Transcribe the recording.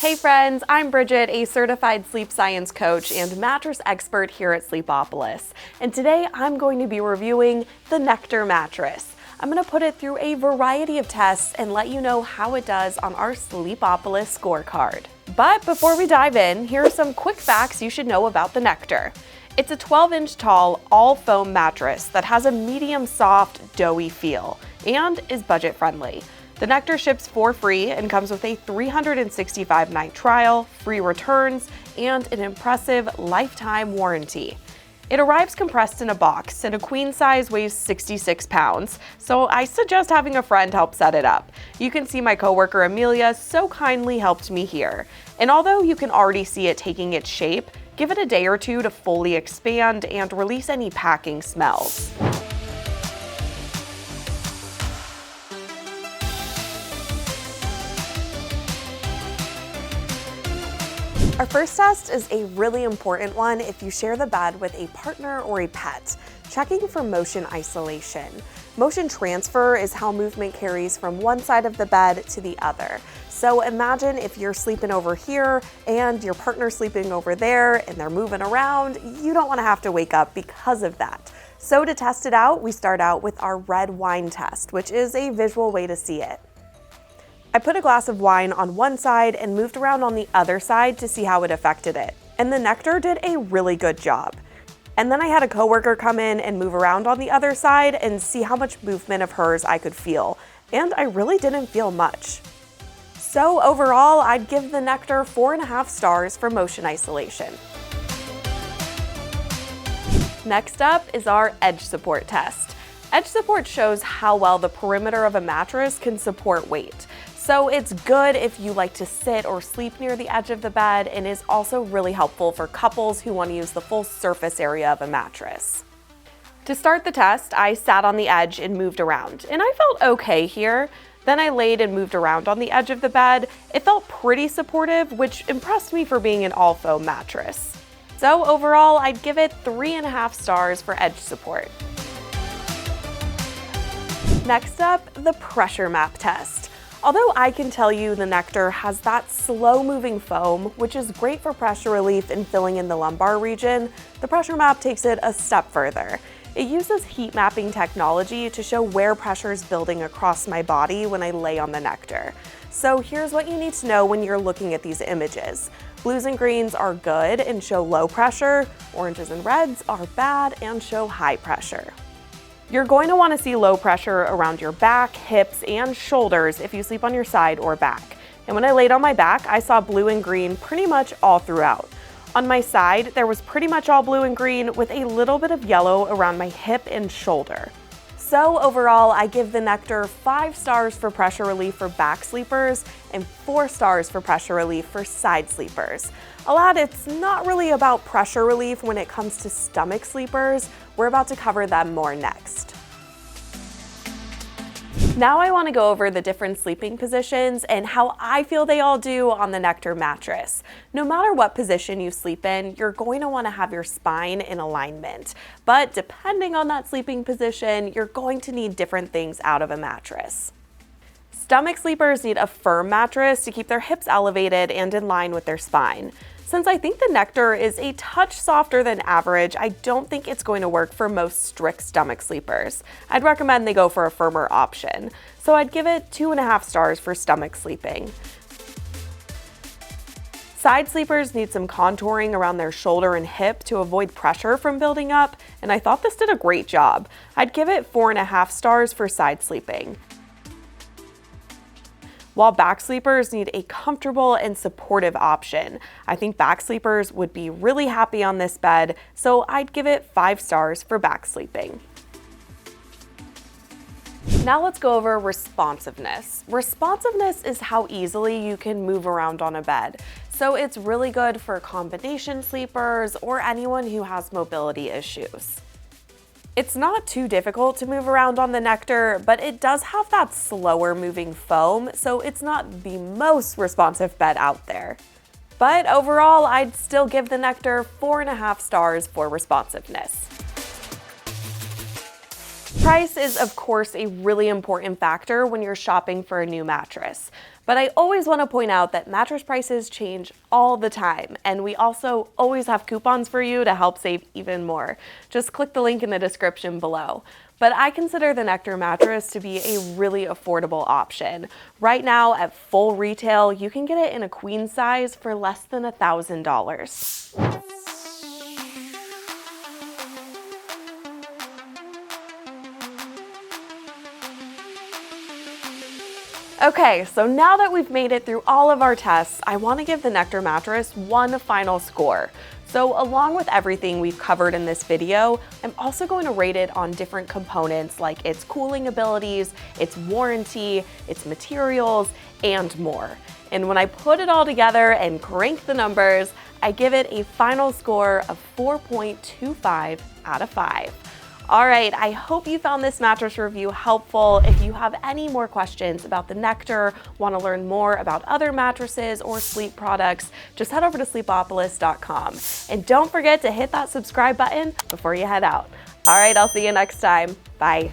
Hey friends, I'm Bridget, a certified sleep science coach and mattress expert here at Sleepopolis. And today I'm going to be reviewing the Nectar Mattress. I'm going to put it through a variety of tests and let you know how it does on our Sleepopolis scorecard. But before we dive in, here are some quick facts you should know about the Nectar. It's a 12-inch tall, all-foam mattress that has a medium soft, doughy feel and is budget-friendly. The Nectar ships for free and comes with a 365-night trial, free returns, and an impressive lifetime warranty. It arrives compressed in a box, and a queen size weighs 66 pounds, so I suggest having a friend help set it up. You can see my coworker Amelia so kindly helped me here. And although you can already see it taking its shape, give it a day or two to fully expand and release any packing smells. Our first test is a really important one if you share the bed with a partner or a pet, checking for motion isolation. Motion transfer is how movement carries from one side of the bed to the other. So imagine if you're sleeping over here and your partner's sleeping over there and they're moving around, you don't want to have to wake up because of that. So to test it out, we start out with our red wine test, which is a visual way to see it. I put a glass of wine on one side and moved around on the other side to see how it affected it. And the Nectar did a really good job. And then I had a coworker come in and move around on the other side and see how much movement of hers I could feel. And I really didn't feel much. So overall, I'd give the Nectar 4.5 stars for motion isolation. Next up is our edge support test. Edge support shows how well the perimeter of a mattress can support weight. So it's good if you like to sit or sleep near the edge of the bed, and is also really helpful for couples who want to use the full surface area of a mattress. To start the test, I sat on the edge and moved around, and I felt okay here. Then I laid and moved around on the edge of the bed. It felt pretty supportive, which impressed me for being an all-foam mattress. So overall, I'd give it 3.5 stars for edge support. Next up, the pressure map test. Although I can tell you the Nectar has that slow-moving foam, which is great for pressure relief and filling in the lumbar region, the pressure map takes it a step further. It uses heat mapping technology to show where pressure is building across my body when I lay on the Nectar. So here's what you need to know when you're looking at these images. Blues and greens are good and show low pressure, oranges and reds are bad and show high pressure. You're going to want to see low pressure around your back, hips, and shoulders if you sleep on your side or back. And when I laid on my back, I saw blue and green pretty much all throughout. On my side, there was pretty much all blue and green with a little bit of yellow around my hip and shoulder. So overall, I give the Nectar 5 stars for pressure relief for back sleepers and 4 stars for pressure relief for side sleepers. I'll add it's not really about pressure relief when it comes to stomach sleepers. We're about to cover them more next. Now I want to go over the different sleeping positions and how I feel they all do on the Nectar mattress. No matter what position you sleep in, you're going to want to have your spine in alignment. But depending on that sleeping position, you're going to need different things out of a mattress. Stomach sleepers need a firm mattress to keep their hips elevated and in line with their spine. Since I think the Nectar is a touch softer than average, I don't think it's going to work for most strict stomach sleepers. I'd recommend they go for a firmer option. So I'd give it 2.5 stars for stomach sleeping. Side sleepers need some contouring around their shoulder and hip to avoid pressure from building up, and I thought this did a great job. I'd give it 4.5 stars for side sleeping. While back sleepers need a comfortable and supportive option. I think back sleepers would be really happy on this bed, so I'd give it 5 stars for back sleeping. Now let's go over responsiveness. Responsiveness is how easily you can move around on a bed. So it's really good for combination sleepers or anyone who has mobility issues. It's not too difficult to move around on the Nectar, but it does have that slower moving foam, so it's not the most responsive bed out there. But overall, I'd still give the Nectar 4.5 stars for responsiveness. Price is, of course, a really important factor when you're shopping for a new mattress. But I always want to point out that mattress prices change all the time, and we also always have coupons for you to help save even more. Just click the link in the description below. But I consider the Nectar mattress to be a really affordable option. Right now at full retail, you can get it in a queen size for less than $1,000. Okay, so now that we've made it through all of our tests, I want to give the Nectar mattress one final score. So along with everything we've covered in this video, I'm also going to rate it on different components like its cooling abilities, its warranty, its materials, and more. And when I put it all together and crank the numbers, I give it a final score of 4.25 out of 5. All right, I hope you found this mattress review helpful. If you have any more questions about the Nectar, want to learn more about other mattresses or sleep products, just head over to sleepopolis.com. And don't forget to hit that subscribe button before you head out. All right, I'll see you next time. Bye.